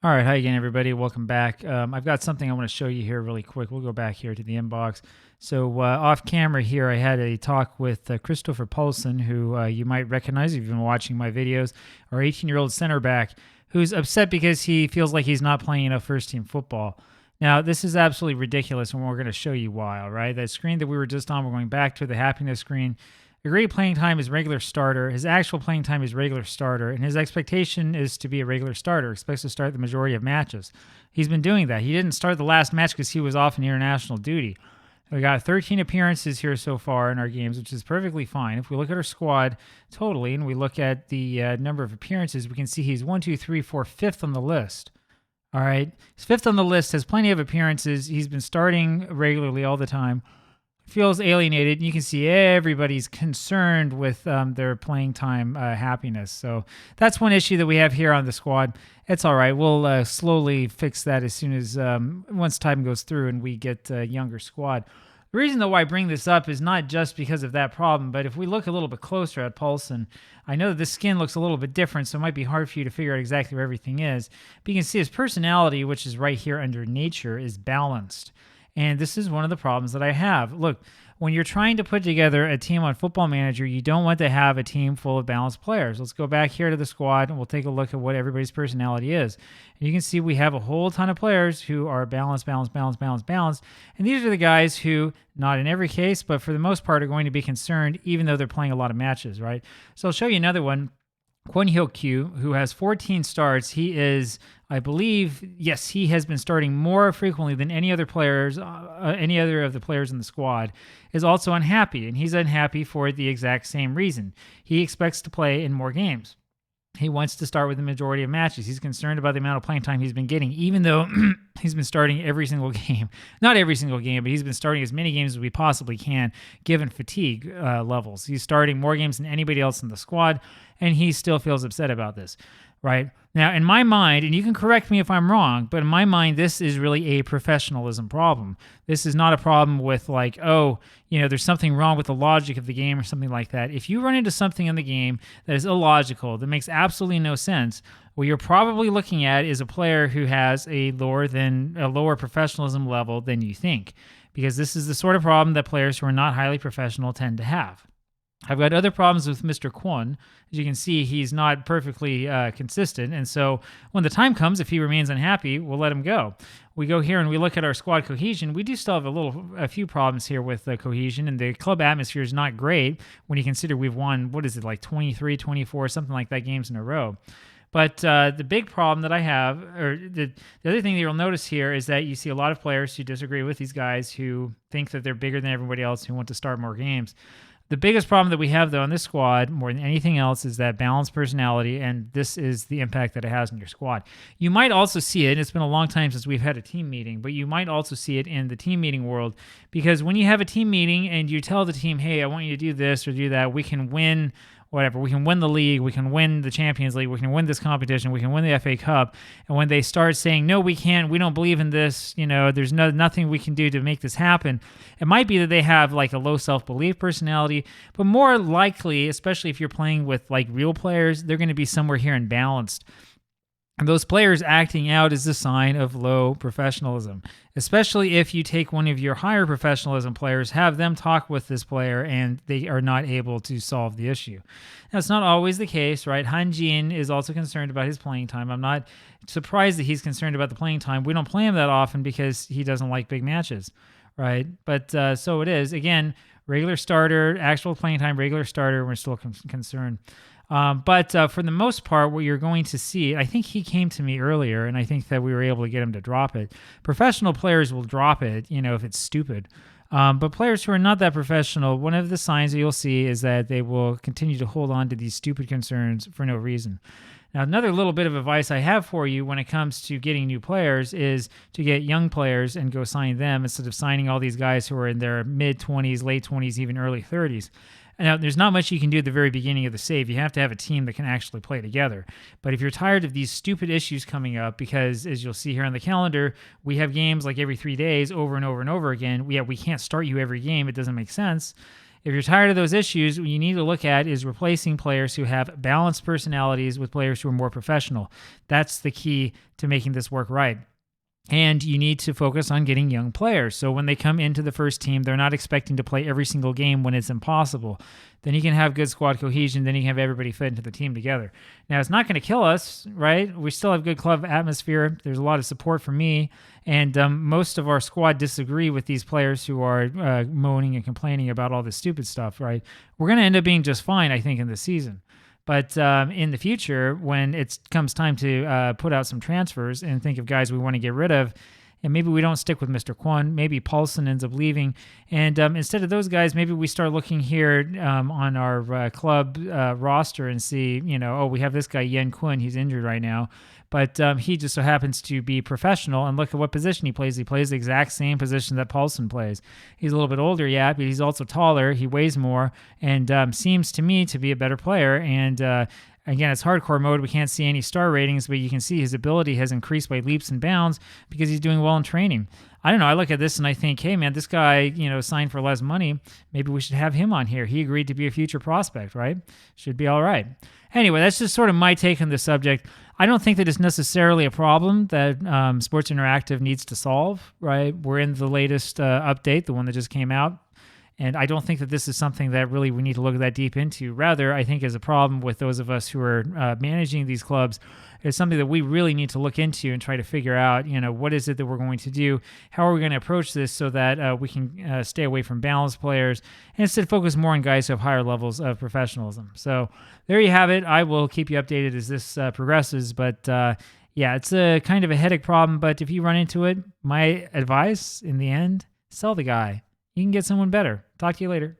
All right, hi again, everybody. Welcome back. I've got something I want to show you here really quick. We'll go back here to the inbox. So off camera here, I had a talk with Christopher Paulson, who you might recognize if you've been watching my videos, our 18-year-old center back who's upset because he feels like he's not playing enough first-team football. Now, this is absolutely ridiculous, and we're going to show you why, all right? That screen that we were just on, we're going back to the happiness screen. Agreed playing time is regular starter. His actual playing time is regular starter, and his expectation is to be a regular starter. Expects to start the majority of matches. He's been doing that. He didn't start the last match because he was off in international duty. We got 13 appearances here so far in our games, which is perfectly fine. If we look at our squad totally and we look at the number of appearances, we can see he's 1, 2, 3, 4, fifth on the list. All right. He's fifth on the list, has plenty of appearances. He's been starting regularly all the time. Feels alienated. And you can see everybody's concerned with their playing time happiness. So that's one issue that we have here on the squad. It's all right. We'll slowly fix that as soon as once time goes through and we get a younger squad. The reason, though, why I bring this up is not just because of that problem, but if we look a little bit closer at Paulson, I know that the skin looks a little bit different, so it might be hard for you to figure out exactly where everything is. But you can see his personality, which is right here under nature, is balanced. And this is one of the problems that I have. Look, when you're trying to put together a team on Football Manager, you don't want to have a team full of balanced players. Let's go back here to the squad and we'll take a look at what everybody's personality is. And you can see we have a whole ton of players who are balanced. And these are the guys who, not in every case, but for the most part, are going to be concerned even though they're playing a lot of matches, right? So I'll show you another one. Kwon Hyuk-kyu, who has 14 starts, he is, I believe, yes, he has been starting more frequently than any other of the players in the squad, is also unhappy, and he's unhappy for the exact same reason. He expects to play in more games. He wants to start with the majority of matches. He's concerned about the amount of playing time he's been getting, even though he's been starting every single game. Not every single game, but he's been starting as many games as we possibly can, given fatigue levels. He's starting more games than anybody else in the squad, and he still feels upset about this, right? Now, in my mind, and you can correct me if I'm wrong, but in my mind, this is really a professionalism problem. This is not a problem with like, oh, there's something wrong with the logic of the game or something like that. If you run into something in the game that is illogical, that makes absolutely no sense, what you're probably looking at is a player who has a lower professionalism level than you think, because this is the sort of problem that players who are not highly professional tend to have. I've got other problems with Mr. Kwon. As you can see, he's not perfectly consistent. And so when the time comes, if he remains unhappy, we'll let him go. We go here and we look at our squad cohesion. We do still have a few problems here with cohesion, and the club atmosphere is not great when you consider we've won, like 23, 24, something like that games in a row. But the big problem that I have, or the other thing that you'll notice here, is that you see a lot of players who disagree with these guys, who think that they're bigger than everybody else, who want to start more games. The biggest problem that we have, though, in this squad, more than anything else, is that balanced personality, and this is the impact that it has on your squad. You might also see it, and it's been a long time since we've had a team meeting, but you might also see it in the team meeting world, because when you have a team meeting and you tell the team, hey, I want you to do this or do that, we can win whatever. We can win the league. We can win the Champions League. We can win this competition. We can win the FA Cup. And when they start saying, no, we can't, we don't believe in this, there's nothing we can do to make this happen, it might be that they have like a low self-belief personality, but more likely, especially if you're playing with like real players, they're going to be somewhere here imbalanced. And those players acting out is a sign of low professionalism, especially if you take one of your higher professionalism players, have them talk with this player, and they are not able to solve the issue. Now, it's not always the case, right? Han Jin is also concerned about his playing time. I'm not surprised that he's concerned about the playing time. We don't play him that often because he doesn't like big matches, right? But so it is. Again, regular starter, actual playing time, regular starter, we're still concerned. But for the most part, what you're going to see, I think he came to me earlier, and I think that we were able to get him to drop it. Professional players will drop it, if it's stupid. But players who are not that professional, one of the signs that you'll see is that they will continue to hold on to these stupid concerns for no reason. Now, another little bit of advice I have for you when it comes to getting new players is to get young players and go sign them instead of signing all these guys who are in their mid-20s, late 20s, even early 30s. Now, there's not much you can do at the very beginning of the save. You have to have a team that can actually play together. But if you're tired of these stupid issues coming up, because as you'll see here on the calendar, we have games like every 3 days over and over and over again. We can't start you every game. It doesn't make sense. If you're tired of those issues, what you need to look at is replacing players who have balanced personalities with players who are more professional. That's the key to making this work right. And you need to focus on getting young players. So when they come into the first team, they're not expecting to play every single game when it's impossible. Then you can have good squad cohesion. Then you can have everybody fit into the team together. Now, it's not going to kill us, right? We still have good club atmosphere. There's a lot of support from me. And most of our squad disagree with these players who are moaning and complaining about all this stupid stuff, right? We're going to end up being just fine, I think, in this season. But in the future, when it comes time to put out some transfers and think of guys we want to get rid of, and maybe we don't stick with Mr. Kwon, maybe Paulson ends up leaving. And instead of those guys, maybe we start looking here on our club roster and see, oh, we have this guy, Yen Kwon, he's injured right now. But he just so happens to be professional, and look at what position he plays. He plays the exact same position that Paulson plays. He's a little bit older, yeah, but he's also taller. He weighs more, and seems to me to be a better player. And again, it's hardcore mode. We can't see any star ratings, but you can see his ability has increased by leaps and bounds because he's doing well in training. I don't know. I look at this and I think, hey, man, this guy, signed for less money. Maybe we should have him on here. He agreed to be a future prospect, right? Should be all right. Anyway, that's just sort of my take on the subject. I don't think that it's necessarily a problem that Sports Interactive needs to solve, right? We're in the latest update, the one that just came out. And I don't think that this is something that really we need to look that deep into. Rather, I think is a problem with those of us who are managing these clubs. It's something that we really need to look into and try to figure out, what is it that we're going to do? How are we going to approach this so that we can stay away from balanced players and instead focus more on guys who have higher levels of professionalism? So there you have it. I will keep you updated as this progresses. But yeah, it's a kind of a headache problem. But if you run into it, my advice in the end, sell the guy. You can get someone better. Talk to you later.